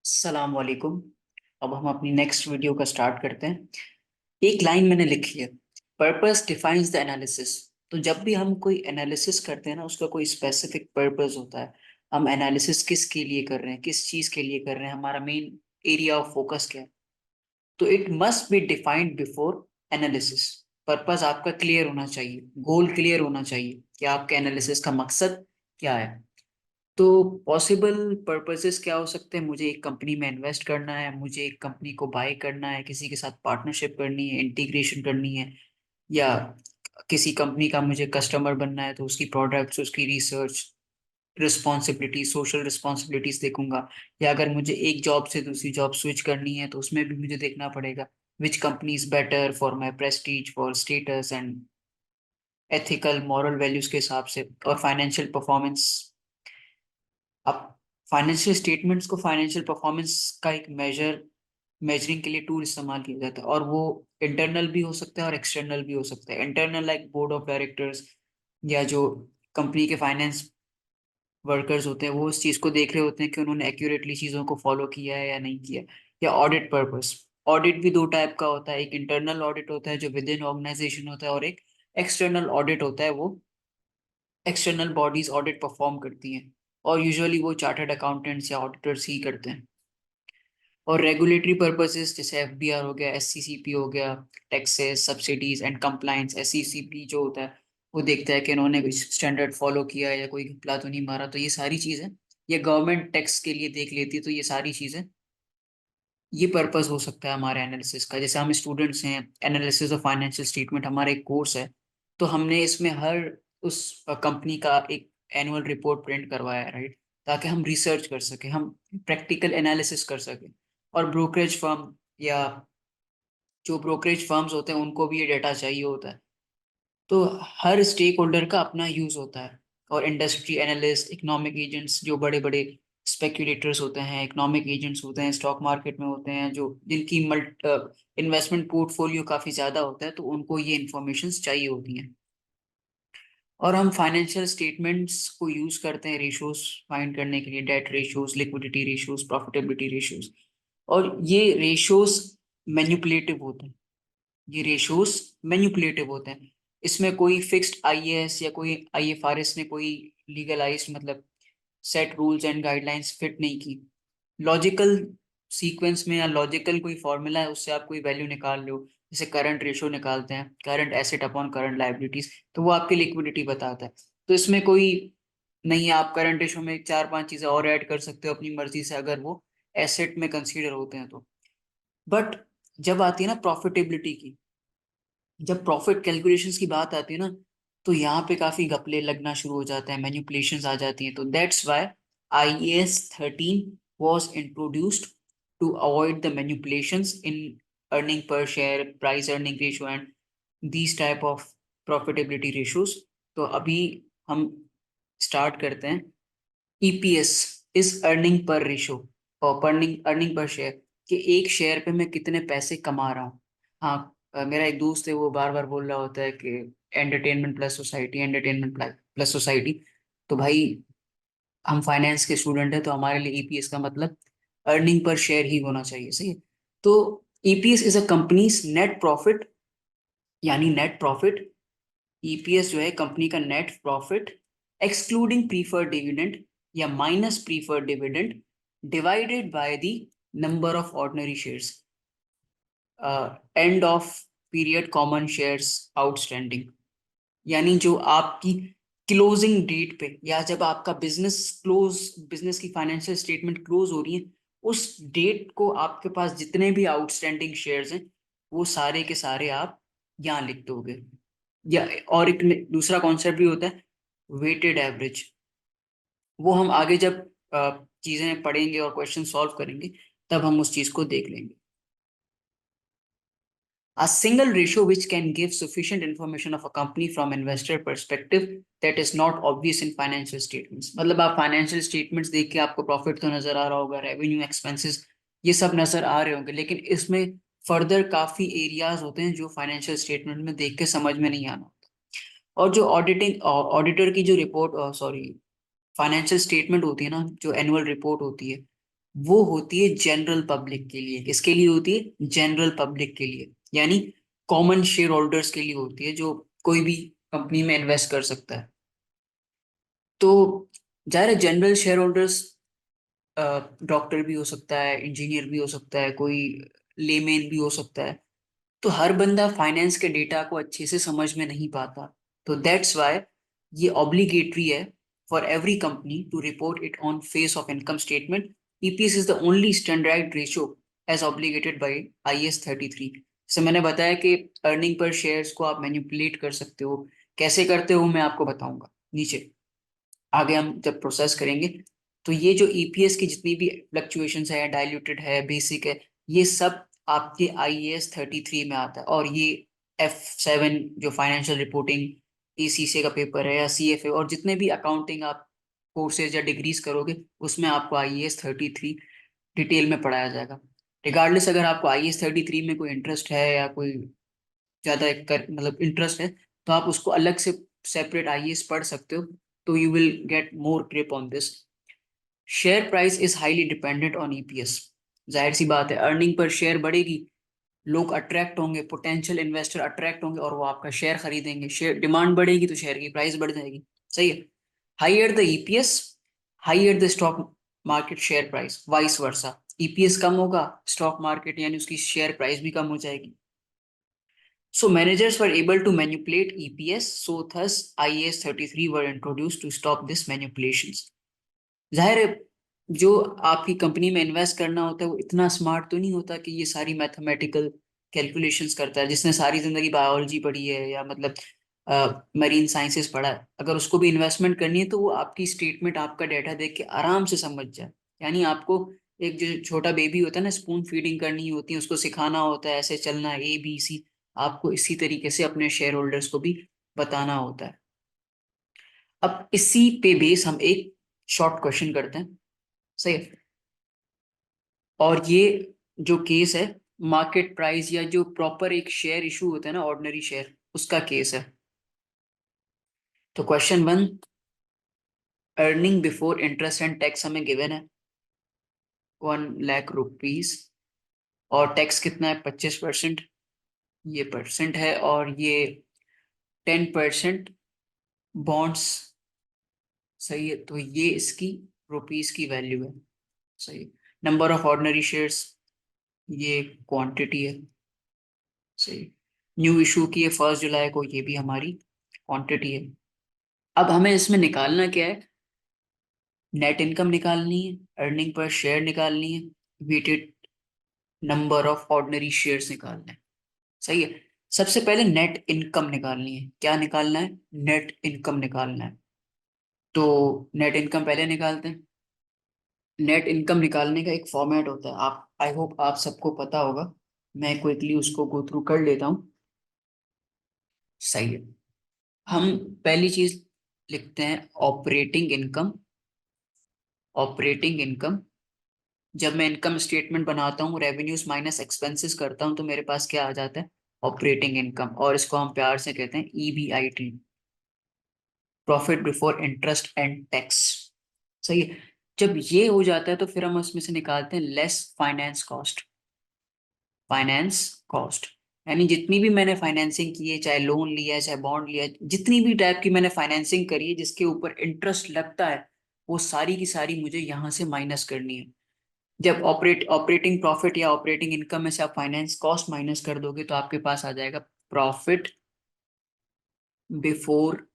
अस्सलाम वालेकुम। अब हम अपनी नेक्स्ट वीडियो का स्टार्ट करते हैं। एक लाइन मैंने लिखी है, पर्पस डिफाइंस द एनालिसिस। तो जब भी हम कोई एनालिसिस करते हैं ना, उसका कोई स्पेसिफिक पर्पस होता है। हम एनालिसिस किसके लिए कर रहे हैं, किस चीज के लिए कर रहे हैं, हमारा मेन एरिया ऑफ फोकस क्या है। तो it must be defined before analysis. Purpose आपका क्लियर होना चाहिए, गोल क्लियर होना चाहिए कि आपके एनालिसिस का मकसद क्या है। तो पॉसिबल पर्पसेस क्या हो सकते हैं? मुझे एक कंपनी में इन्वेस्ट करना है, मुझे एक कंपनी को बाय करना है, किसी के साथ पार्टनरशिप करनी है, इंटीग्रेशन करनी है, या किसी कंपनी का मुझे कस्टमर बनना है तो उसकी प्रोडक्ट्स, उसकी रिसर्च, रिस्पॉन्सिबिलिटी, सोशल रिस्पॉन्सिबिलिटीज देखूंगा। या अगर मुझे एक जॉब से दूसरी जॉब स्विच करनी है तो उसमें भी मुझे देखना पड़ेगा which company is better for my Prestige, for status and ethical moral values के हिसाब से, और फाइनेंशियल परफॉर्मेंस। अब फाइनेंशियल स्टेटमेंट्स को फाइनेंशियल परफॉर्मेंस का एक मेजरिंग के लिए टूल इस्तेमाल किया जाता है, और वो इंटरनल भी हो सकता है और एक्सटर्नल भी हो सकता है। Internal like board of directors, या जो कंपनी के फाइनेंस वर्कर्स होते हैं, वो उस चीज़ को देख रहे होते हैं कि उन्होंने एक्यूरेटली चीज़ों को फॉलो किया है या नहीं किया। या ऑडिट पर्पस। ऑडिट भी दो टाइप का होता है, एक इंटरनल ऑडिट होता है जो विद इन ऑर्गेनाइजेशन होता है, और एक एक्सटर्नल ऑडिट होता है, वो एक्सटर्नल बॉडीज ऑडिट परफॉर्म करती हैं, और यूजुअली वो चार्टर्ड अकाउंटेंट्स या ऑडिटर्स ही करते हैं। और रेगुलेटरी पर्पसेस जैसे एफबीआर हो गया, एससीसीपी हो गया, taxes, subsidies and compliance. SCCP जो होता है वो देखता है कि इन्होंने कुछ स्टैंडर्ड फॉलो किया है या कोई घपला तो नहीं मारा। तो ये सारी चीजें, ये गवर्नमेंट टैक्स के लिए देख लेती है। तो ये सारी चीजें, ये पर्पस हो सकता है हमारे एनालिसिस का। जैसे हम स्टूडेंट्स हैं, एनालिसिस ऑफ फाइनेंशियल स्टेटमेंट हमारा एक कोर्स है, तो हमने इसमें हर उस कंपनी का एक एनुअल रिपोर्ट प्रिंट करवाया है, राइट, ताकि हम रिसर्च कर सकें, हम प्रैक्टिकल एनालिसिस कर सकें। और ब्रोकरेज फर्म या जो ब्रोकरेज फर्म्स होते हैं उनको भी ये डेटा चाहिए होता है। तो हर स्टेक होल्डर का अपना यूज होता है। और इंडस्ट्री एनालिस्ट, इकोनॉमिक एजेंट्स, जो बड़े बड़े स्पेक्यूलेटर्स होते हैं, इकोनॉमिक एजेंट्स होते हैं, स्टॉक मार्केट में होते हैं, जो जिनकी इन्वेस्टमेंट पोर्टफोलियो काफी ज्यादा होता है, तो उनको ये इंफॉर्मेशन चाहिए होती हैं। और हम फाइनेंशियल स्टेटमेंट्स को यूज करते हैं रेशियोज फाइंड करने के लिए, debt ratios, liquidity ratios, profitability ratios. और ये रेशियोज मैनिपुलेटिव होते हैं। ये रेशियोज मैनिपुलेटिव होते हैं। इसमें कोई फिक्स्ड आईएएस या कोई आईएफआरएस ने कोई लीगलाइज्ड, मतलब set rules and guidelines fit नहीं की। लॉजिकल सीक्वेंस में या लॉजिकल कोई फॉर्मूला है, उससे आप कोई वैल्यू निकाल लो। जैसे करंट रेशो निकालते हैं, current asset upon current liabilities, तो वो आपकी लिक्विडिटी बताता है। तो इसमें कोई नहीं है, आप करंट रेशो में चार पांच चीजें और ऐड कर सकते हो अपनी मर्जी से, अगर वो एसेट में कंसीडर होते हैं तो। बट जब आती है ना प्रॉफिटेबिलिटी की, जब प्रॉफिट कैलकुलेशंस की बात आती है ना, तो यहाँ पे काफी घपले लगना शुरू हो जाते हैं, मैनिपुलेशंस आ जाती हैं। तो that's why IAS 13 was introduced to avoid the manipulations in earning per share, price earning ratio and these type of profitability ratios। तो अभी हम स्टार्ट करते हैं। EPS is earning per ratio, और अर्निंग अर्निंग पर शेयर, कि एक share पे मैं कितने पैसे कमा रहा हूँ। हाँ, मेरा एक दोस्त है, वो बार बार बोल रहा होता है कि entertainment plus society, entertainment plus society. तो भाई, हम फाइनेंस के स्टूडेंट हैं, तो हमारे लिए EPS का मतलब अर्निंग पर शेयर ही होना चाहिए, सही है। तो EPS is a company's net profit, यानी नेट प्रॉफिट। EPS जो है कंपनी का net profit excluding preferred dividend या minus preferred dividend, divided by the number of ordinary shares, end of period common shares outstanding. यानी जो आपकी closing date पे, या जब आपका बिजनेस की फाइनेंशियल स्टेटमेंट क्लोज हो रही है, उस डेट को आपके पास जितने भी आउटस्टैंडिंग शेयर्स हैं, वो सारे के सारे आप यहाँ लिख दोगे। या और एक दूसरा कॉन्सेप्ट भी होता है, वेटेड एवरेज। वो हम आगे जब चीजें पढ़ेंगे और क्वेश्चन सॉल्व करेंगे, तब हम उस चीज को देख लेंगे। A single ratio which can give sufficient information of a company from investor perspective that is not obvious in financial statements। मतलब आप फाइनेंशियल स्टेटमेंट्स देख के आपको प्रॉफिट तो नजर आ रहा होगा, रेवेन्यू, एक्सपेंसेस, ये सब नजर आ रहे होंगे, लेकिन इसमें फर्दर काफी एरियाज होते हैं जो फाइनेंशियल स्टेटमेंट में देख के समझ में नहीं आना। और जो ऑडिटर की जो रिपोर्ट, सॉरी, फाइनेंशियल स्टेटमेंट होती है ना, जो एनुअल रिपोर्ट होती है, वो होती है जनरल पब्लिक के लिए। किसके लिए होती है? जनरल पब्लिक के लिए, यानी कॉमन शेयर होल्डर्स के लिए होती है, जो कोई भी कंपनी में इन्वेस्ट कर सकता है। तो जाहिर है जनरल शेयर होल्डर्स डॉक्टर भी हो सकता है, इंजीनियर भी हो सकता है, कोई लेमेन भी हो सकता है। तो हर बंदा फाइनेंस के डेटा को अच्छे से समझ में नहीं पाता। तो दैट्स वाई ये ऑब्लिगेटरी है for every company to report it on face of income statement. EPS is the only standard ratio as obligated by IAS 33। जैसे मैंने बताया कि अर्निंग पर शेयर्स को आप मैनिपुलेट कर सकते हो। कैसे करते हो मैं आपको बताऊंगा नीचे, आगे हम जब प्रोसेस करेंगे। तो ये जो ईपीएस की जितनी भी फ्लक्चुएशंस है, डाइल्यूटेड है, बेसिक है, ये सब आपके आईएएस 33 में आता है। और ये F7 जो फाइनेंशियल रिपोर्टिंग एसीसी का पेपर है, या सीएफए, और जितने भी अकाउंटिंग आप कोर्सेज या डिग्रीज करोगे, उसमें आपको आईएएस 33 डिटेल में पढ़ाया जाएगा। रिगार्डलेस अगर आपको आईएएस 33 में कोई इंटरेस्ट है, या कोई ज्यादा कर मतलब इंटरेस्ट है, तो आप उसको अलग से सेपरेट आईएएस पढ़ सकते हो। तो you will get more grip on this. Share price is highly dependent on EPS. जाहिर सी बात है, अर्निंग पर शेयर बढ़ेगी, लोग अट्रैक्ट होंगे, पोटेंशियल इन्वेस्टर अट्रैक्ट होंगे, और वो आपका शेयर खरीदेंगे। शेयर डिमांड बढ़ेगी तो शेयर की प्राइस बढ़ जाएगी। सही है। Higher the EPS, higher the stock market share price, vice versa. EPS कम होगा, स्टॉक मार्केट यानी उसकी शेयर प्राइस भी कम हो जाएगी। So managers were able to manipulate EPS, so thus IAS 33 were introduced to stop this manipulations. जाहिर है, जो आपकी कंपनी में इन्वेस्ट करना होता है वो इतना स्मार्ट तो नहीं होता कि ये सारी मैथमेटिकल कैलकुलेशंस करता है। जिसने सारी जिंदगी बायोलॉजी पढ़ी है, या मतलब मरीन साइंसेस पढ़ा है, अगर उसको भी इन्वेस्टमेंट करनी है तो वो आपकी स्टेटमेंट, आपका डाटा देख के आराम से समझ जाए। यानी आपको एक जो छोटा बेबी होता है ना, स्पून फीडिंग करनी होती है, उसको सिखाना होता है ऐसे चलना है, ABC। आपको इसी तरीके से अपने शेयर होल्डर्स को भी बताना होता है। अब इसी पे बेस हम एक शॉर्ट क्वेश्चन करते हैं। सही है। और ये जो केस है, मार्केट प्राइस या जो प्रॉपर एक शेयर इशू होता है ना, ऑर्डिनरी शेयर, उसका केस है। तो question 1, earning before interest and tax हमें गिवन है 1 लाख रुपीज, और टैक्स कितना है? 25%। ये परसेंट है, और ये 10% बॉन्ड्स। सही है। तो ये इसकी रुपीस की वैल्यू है। सही है। नंबर ऑफ ऑर्डिनरी शेयर्स, ये क्वांटिटी है। सही। न्यू इशू की है 1 जुलाई को, ये भी हमारी क्वांटिटी है। अब हमें इसमें निकालना क्या है? नेट इनकम निकालनी है, अर्निंग पर शेयर निकालनी है, weighted number of ordinary shares निकालना है। सही है। सबसे पहले नेट इनकम निकालनी है। क्या निकालना है? नेट इनकम निकालना है। तो नेट इनकम पहले निकालते हैं। नेट इनकम निकालने का एक फॉर्मेट होता है, आप आई होप आप सबको पता होगा। मैं क्विकली उसको गो थ्रू कर लेता हूँ। सही है। हम पहली चीज लिखते हैं ऑपरेटिंग इनकम। ऑपरेटिंग इनकम, जब मैं इनकम स्टेटमेंट बनाता हूँ, रेवेन्यूज माइनस एक्सपेंसेस करता हूँ, तो मेरे पास क्या आ जाता है? Operating income. और इसको हम प्यार से कहते हैं EBIT, profit before interest and tax. सही है। जब ये हो जाता है तो फिर हम उसमें से निकालते हैं less finance cost. Finance cost यानी जितनी भी मैंने फाइनेंसिंग की है, चाहे लोन लिया है, चाहे बॉन्ड लिया है, जितनी भी टाइप की मैंने फाइनेंसिंग करी है जिसके ऊपर इंटरेस्ट लगता है, वो सारी की सारी मुझे यहाँ से माइनस करनी है। जब ऑपरेटिंग प्रॉफिट या ऑपरेटिंग इनकम में से आप फाइनेंस कॉस्ट माइनस कर दोगे, तो आपके पास आ जाएगा profit before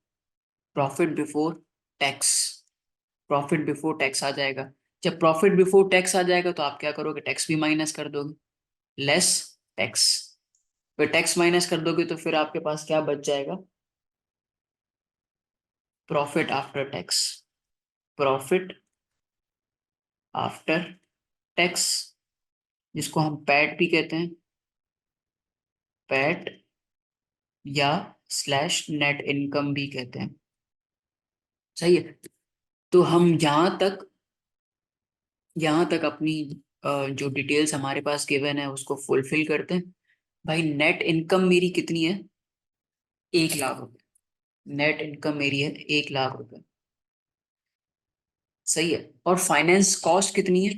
profit before tax. Profit before tax आ जाएगा। जब प्रॉफिट बिफोर टैक्स आ जाएगा तो आप क्या करोगे? टैक्स भी माइनस कर दोगे, लेस टैक्स। फिर टैक्स माइनस कर दोगे तो फिर आपके पास क्या बच जाएगा? Profit after tax. Profit after tax, जिसको हम पैट भी कहते हैं, पैट, या स्लैश नेट इनकम भी कहते हैं। सही है। तो हम यहाँ तक अपनी जो डिटेल्स हमारे पास गिवन है उसको फुलफिल करते हैं। भाई नेट इनकम मेरी कितनी है? 1 लाख रुपए। नेट इनकम मेरी है 1 लाख रुपए। सही है। और फाइनेंस कॉस्ट कितनी है?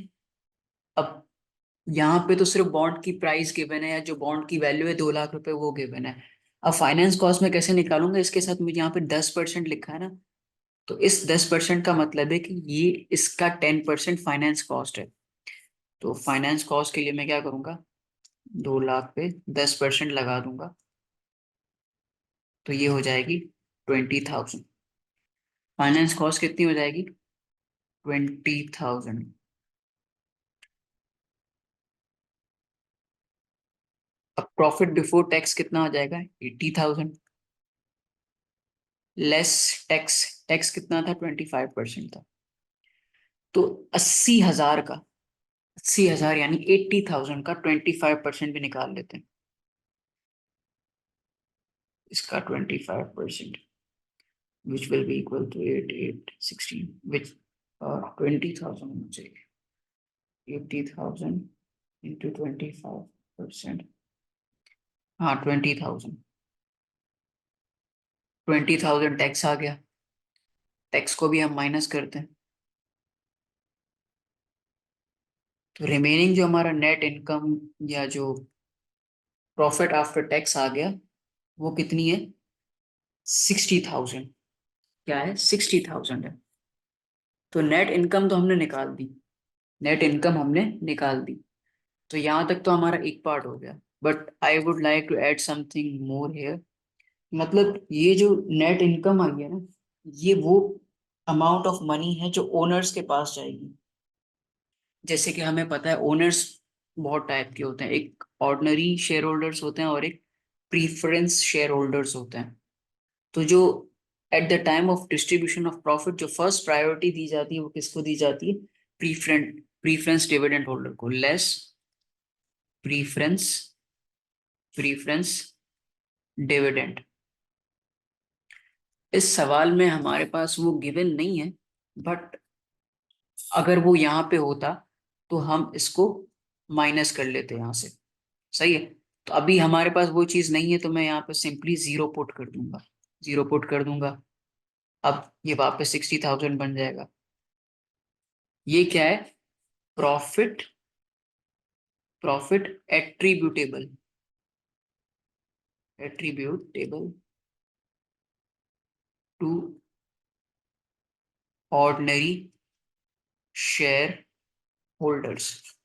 अब यहाँ पे तो सिर्फ बॉन्ड की प्राइस गिवन है, या जो बॉन्ड की वैल्यू है 2 लाख रुपए वो गिवन है। अब फाइनेंस कॉस्ट में कैसे निकालूंगा, इसके साथ मुझे यहाँ पे 10% लिखा है ना, तो इस 10% का मतलब है कि ये इसका 10% फाइनेंस कॉस्ट है। तो फाइनेंस कॉस्ट के लिए मैं क्या करूंगा, 2 लाख पे 10% लगा दूंगा, तो ये हो जाएगी 20,000। फाइनेंस कॉस्ट कितनी हो जाएगी, 20,000। अब प्रॉफिट बिफोर टैक्स कितना हो जाएगा, 80,000 लेस टैक्स। टैक्स कितना था, 25% था। तो 80,000 का, 80,000 यानी 80,000 का 25% भी निकाल लेते हैं। इसका 25%, which will be equal to 8, 8, 16, which 20,000 होना चाहिए। 80,000 into 25%, हाँ 20,000। 20,000 टैक्स आ गया, टैक्स को भी हम माइनस करते हैं, तो रिमेनिंग जो हमारा नेट इनकम या जो प्रॉफिट आफ्टर टैक्स आ गया, वो कितनी है, 60,000। क्या है, 60,000 है। तो नेट इनकम तो हमने निकाल दी, नेट इनकम हमने निकाल दी। तो यहाँ तक तो हमारा एक पार्ट हो गया, but I would like to add something more here. मतलब ये जो नेट इनकम आई है ना, ये वो अमाउंट ऑफ मनी है जो ओनर्स के पास जाएगी। जैसे कि हमें पता है ओनर्स बहुत टाइप के होते हैं, एक ऑर्डिनरी शेयर होल्डर्स होते हैं और एक प्रीफरेंस शेयर होल्डर्स होते हैं। तो जो at the time of distribution of profit जो फर्स्ट प्रायोरिटी दी जाती है वो किसको दी जाती है, प्रीफरेंस डिविडेंड होल्डर को, लेस प्रीफरेंस प्रीफरेंस डिविडेंड। इस सवाल में हमारे पास वो गिवन नहीं है, बट अगर वो यहाँ पे होता तो हम इसको माइनस कर लेते यहाँ से। सही है। तो अभी हमारे पास वो चीज नहीं है, तो मैं यहाँ पे सिंपली जीरो पुट कर दूंगा, जीरो पुट कर दूंगा। अब ये वापस 60,000 बन जाएगा। ये क्या है, profit, profit attributable, attributable to ordinary share holders.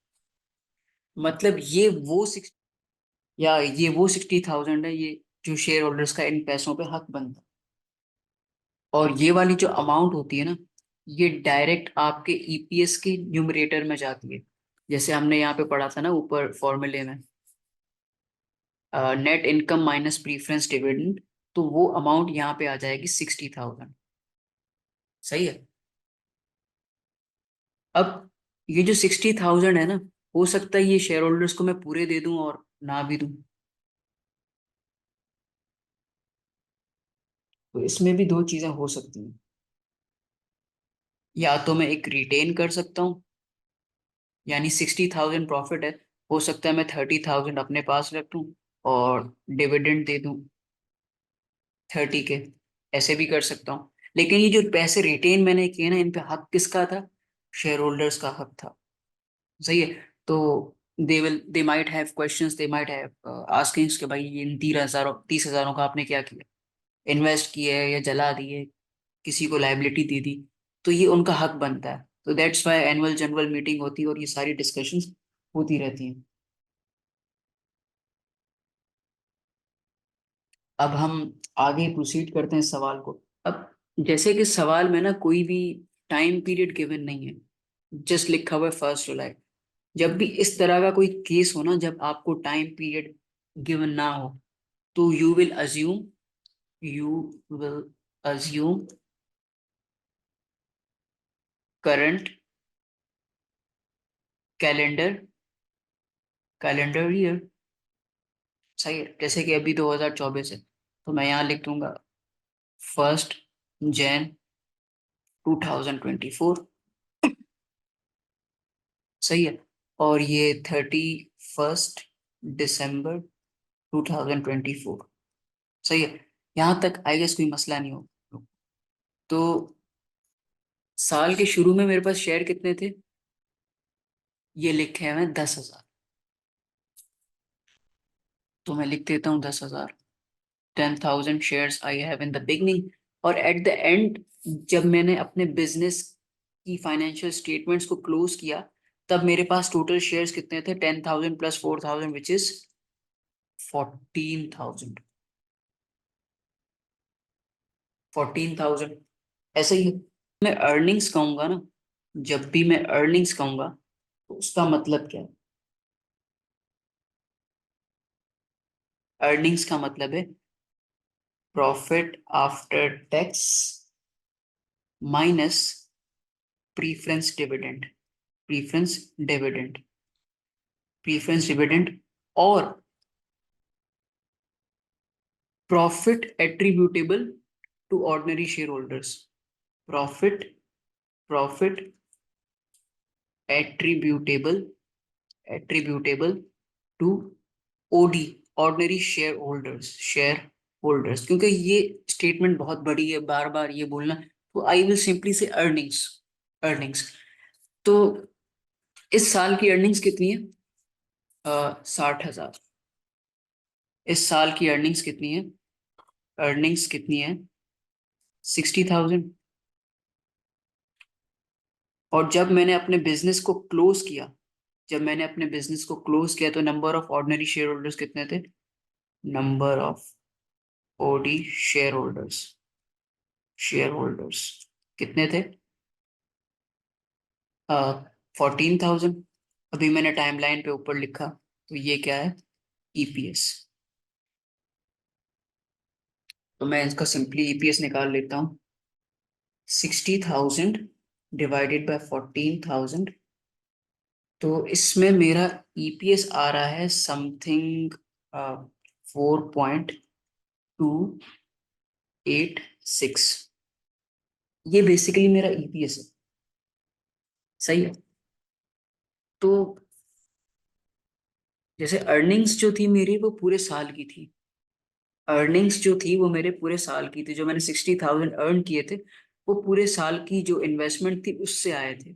मतलब ये वो 60,000 है, ये जो शेयर होल्डर्स का इन पैसों पे हक बनता है। और ये वाली जो अमाउंट होती है ना, ये डायरेक्ट आपके ईपीएस के न्यूमरेटर में जाती है। जैसे हमने यहाँ पे पढ़ा था ना ऊपर फॉर्मूले में, net income minus preference dividend, तो वो अमाउंट यहाँ पे आ जाएगी 60,000। सही है। अब ये जो 60,000 है ना, हो सकता है ये शेयर होल्डर्स को मैं पूरे दे दूं और ना भी दूं, तो इसमें भी दो चीजें हो सकती हैं। या तो मैं एक रिटेन कर सकता हूँ, यानी 60,000 प्रॉफिट है, हो सकता है मैं 30,000 अपने पास रख लूं और डिविडेंड दे दूं 30 के, ऐसे भी कर सकता हूँ। लेकिन ये जो पैसे रिटेन मैंने किए ना, इन पे हक किसका था, शेयर होल्डर्स का हक था। सही है। तो they might have questions, they might have askings कि भाई इन 30,000 का आपने क्या किया, इन्वेस्ट किए या जला दिए, किसी को लाइबिलिटी दे दी, तो ये उनका हक बनता है। तो that's Y annual general meeting होती है और ये सारी डिस्कशंस होती रहती हैं। अब हम आगे प्रोसीड करते हैं सवाल को। अब जैसे कि सवाल में ना कोई भी टाइम पीरियड गिवन नहीं है, जस्ट लिखा हुआ है 1 जुलाई। जब भी इस तरह का कोई केस हो ना, जब आपको टाइम पीरियड गिवन ना हो, तो you will assume current calendar calendar year. सही है। जैसे कि अभी 2024 है, तो मैं यहाँ लिख दूंगा 1 जैन 2024। सही है। और ये 31 दिसंबर 2024। सही है। यहाँ तक आई गेस कोई मसला नहीं हो। तो साल के शुरू में मेरे पास शेयर कितने थे, ये लिखे हैं 10,000, तो मैं लिख देता हूँ 10,000। 10,000 shares I have in the beginning, और एट द एंड जब मैंने अपने बिजनेस की फाइनेंशियल स्टेटमेंट्स को क्लोज किया, तब मेरे पास टोटल शेयर्स कितने थे? 10,000 प्लस 4,000 विच इज 14,000। 14,000 ऐसे ही है। मैं अर्निंग्स कहूंगा ना, जब भी मैं अर्निंग्स कहूंगा तो उसका मतलब क्या है? अर्निंग्स का मतलब है profit after tax minus preference dividend. Preference dividend, preference dividend और profit attributable to ordinary share holders. Profit, profit attributable, attributable to OD, ordinary share holders, shareholders. क्योंकि ये स्टेटमेंट बहुत बड़ी है, बार बार ये बोलना, तो आई विल सिंपली से अर्निंग्स। अर्निंग्स तो इस साल की अर्निंग्स कितनी है? 60,000। इस साल की अर्निंग्स कितनी है? अर्निंग्स कितनी है? 60,000। और जब मैंने अपने बिजनेस को क्लोज किया, जब मैंने अपने बिजनेस को क्लोज किया तो number of ordinary share holders कितने थे? Number of OD share holders, share holders कितने थे? 14,000। अभी मैंने टाइमलाइन पे ऊपर लिखा, तो ये क्या है? ईपीएस। तो मैं इसका सिंपली ईपीएस निकाल लेता हूँ। 60,000 डिवाइडेड बाय 14,000, तो इसमें मेरा ईपीएस आ रहा है समथिंग 4.286। ये बेसिकली मेरा ईपीएस है। सही है। तो जैसे अर्निंग्स जो थी मेरी वो पूरे साल की थी, अर्निंग्स जो थी वो मेरे पूरे साल की थी, जो मैंने 60,000 अर्न किए थे वो पूरे साल की जो इन्वेस्टमेंट थी उससे आए थे।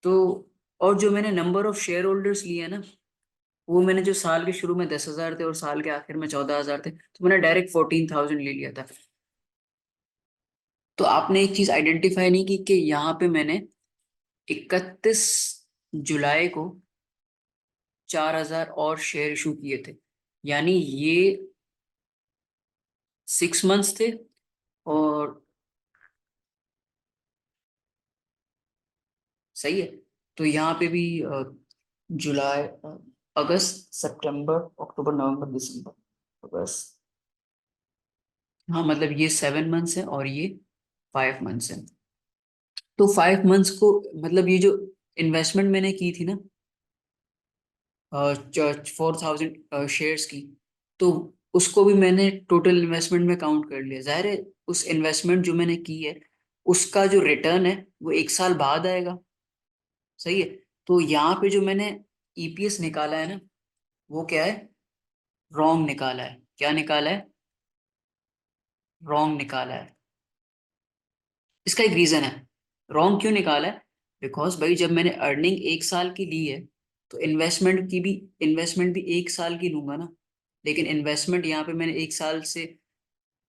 तो और जो मैंने नंबर ऑफ शेयर होल्डर्स लिए ना, वो मैंने जो साल के शुरू में 10,000 थे और साल के आखिर में 14,000 थे, तो मैंने डायरेक्ट 14,000 ले लिया था। तो आपने एक चीज आइडेंटिफाई नहीं की कि यहाँ पे मैंने 31 जुलाई को 4,000 और शेयर इशू किए थे, यानी ये 6 मंथ्स थे। और सही है। तो यहाँ पे भी जुलाई, अगस्त, सितंबर, अक्टूबर, नवंबर, दिसंबर, अगस्त, हाँ मतलब ये 7 मंथ्स है और ये 5 मंथ्स है। तो 5 मंथ्स को मतलब ये जो इन्वेस्टमेंट मैंने की थी ना, 4,000 शेयर्स की, तो उसको भी मैंने टोटल इन्वेस्टमेंट में काउंट कर लिया। जाहिर है उस इन्वेस्टमेंट जो मैंने की है उसका जो रिटर्न है वो 1 साल बाद आएगा। सही है। तो यहाँ पे जो मैंने ईपीएस निकाला है ना, वो क्या है? रॉन्ग निकाला है। क्या निकाला है? रॉन्ग निकाला है। इसका एक रीजन है। रॉन्ग क्यों निकाला है? बिकॉज भाई जब मैंने अर्निंग 1 साल की ली है, तो इन्वेस्टमेंट भी 1 साल की लूंगा ना। लेकिन इन्वेस्टमेंट यहाँ पे मैंने 1 साल से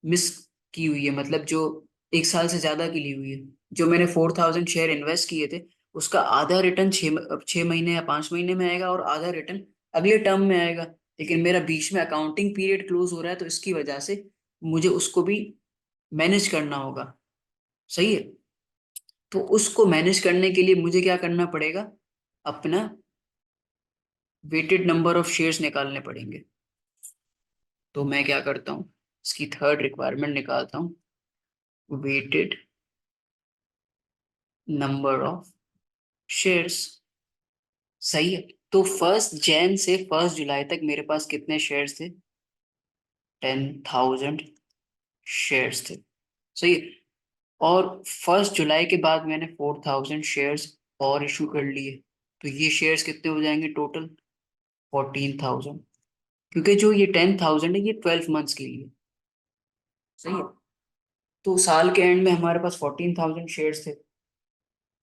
मिस की हुई है, मतलब जो 1 साल से ज्यादा की ली हुई है। जो मैंने 4,000 शेयर इन्वेस्ट किए थे उसका आधा रिटर्न 6 महीने या 5 महीने में आएगा और आधा रिटर्न अगले टर्म में आएगा। लेकिन मेरा बीच में अकाउंटिंग पीरियड क्लोज हो रहा है, तो इसकी वजह से मुझे उसको भी मैनेज करना होगा। सही है। तो उसको मैनेज करने के लिए मुझे क्या करना पड़ेगा? अपना वेटेड नंबर ऑफ शेयर्स निकालने पड़ेंगे। तो मैं क्या करता हूँ, इसकी थर्ड रिक्वायरमेंट निकालता हूँ, वेटेड नंबर ऑफ शेयर्स। सही है। तो 1 जैन से 1 जुलाई तक मेरे पास कितने शेयर्स थे? 10,000 शेयर्स थे। सही है। और 1 जुलाई के बाद मैंने 4,000 शेयर्स और इशू कर लिए, तो ये शेयर्स कितने हो जाएंगे टोटल? 14,000। क्योंकि जो ये 10,000 है ये 12 मंथ्स के लिए। सही है। तो साल के एंड में हमारे पास 14,000 शेयर्स थे।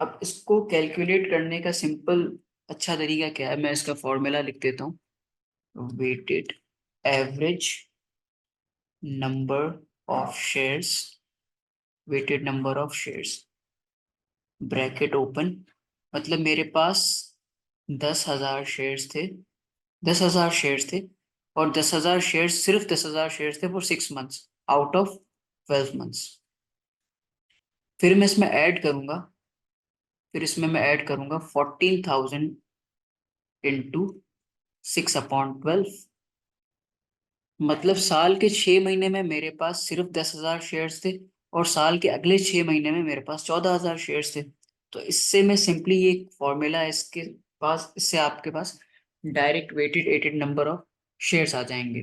अब इसको कैलकुलेट करने का सिंपल अच्छा तरीका क्या है, मैं इसका फॉर्मूला लिख देता हूँ। Weighted average number of shares, weighted number of shares, bracket open, मतलब मेरे पास 10,000 शेयर्स थे, 10,000 शेयर्स थे, और 10,000 शेयर्स, सिर्फ 10,000 शेयर्स थे for 6 months out of 12 months. फिर मैं इसमें ऐड करूंगा, फिर इसमें मैं ऐड करूंगा 14,000 इंटू 6/12, मतलब साल के 6 महीने में मेरे पास सिर्फ 10,000 शेयर्स थे, और साल के अगले 6 महीने में मेरे पास 14,000 शेयर्स थे। तो इससे मैं सिंपली ये फॉर्मूला है इसके पास, इससे आपके पास डायरेक्ट वेटेड एटेड नंबर ऑफ शेयर्स आ जाएंगे।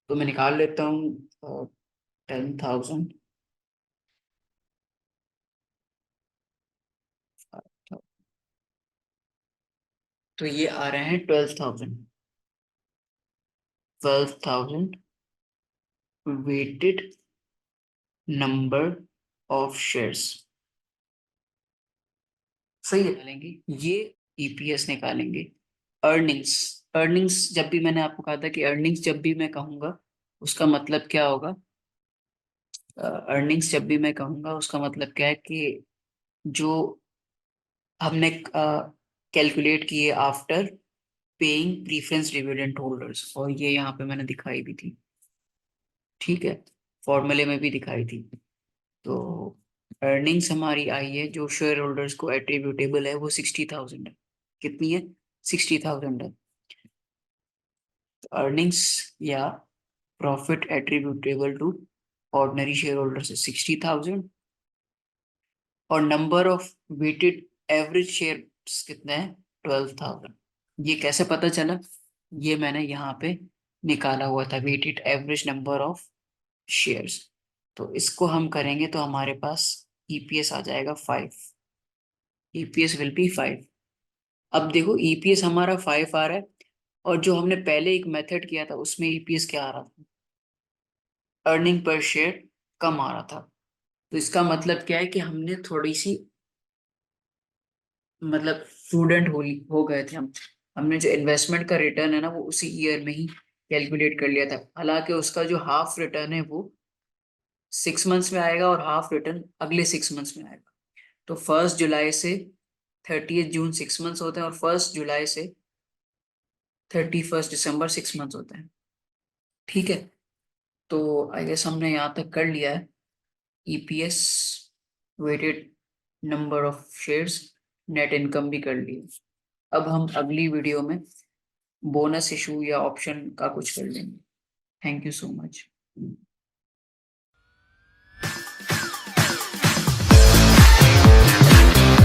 तो मैं निकाल लेता हूँ 10,000, तो ये आ रहे हैं 12,000, 12,000 वेटेड नंबर ऑफ शेयर्स। सही है, निकालेंगे ये, ईपीएस निकालेंगे। अर्निंग्स, अर्निंग्स जब भी मैंने आपको कहा था कि अर्निंग्स जब भी मैं कहूंगा उसका मतलब क्या होगा, अर्निंग्स जब भी मैं कहूंगा उसका मतलब क्या है कि जो हमने कैलकुलेट किए after paying preference dividend holders, और ये यहाँ पे मैंने दिखाई भी थी, ठीक है, फॉर्मूले में भी दिखाई थी। तो अर्निंग्स हमारी आई है जो शेयर होल्डर्स को एट्रीब्यूटेबल है, वो 60,000 है। कितनी है? 60,000 है। अर्निंग्स या profit attributable to ordinary share holders है 60,000, और number of weighted average shares कितने हैं? 12,000। ये कैसे पता चला? ये मैंने यहाँ पे निकाला हुआ था, weighted average number of shares. तो इसको हम करेंगे तो हमारे पास ईपीएस आ जाएगा 5, ईपीएस विल बी 5। अब देखो ईपीएस हमारा 5 आ रहा है, और जो हमने पहले एक मेथड किया था उसमें ईपीएस क्या आ रहा था? अर्निंग पर शेयर कम आ रहा था। तो इसका मतलब क्या है कि हमने थोड़ी सी, मतलब स्टूडेंट हो गए थे हम, हमने जो इन्वेस्टमेंट का रिटर्न है ना वो उसी ईयर में ही कैलकुलेट कर लिया था। हालांकि उसका जो हाफ रिटर्न है वो 6 मंथ्स में आएगा, और हाफ रिटर्न अगले 6 मंथ्स में आएगा। तो 1 जुलाई से 30 जून 6 मंथ्स होते हैं, और 1 जुलाई से 31 दिसंबर 6 मंथ्स होते हैं। ठीक है, तो आई गेस हमने यहाँ तक कर लिया है। EPS, weighted number of shares, net income भी कर ली। अब हम अगली वीडियो में बोनस इशू या ऑप्शन का कुछ कर लेंगे। Thank you so much.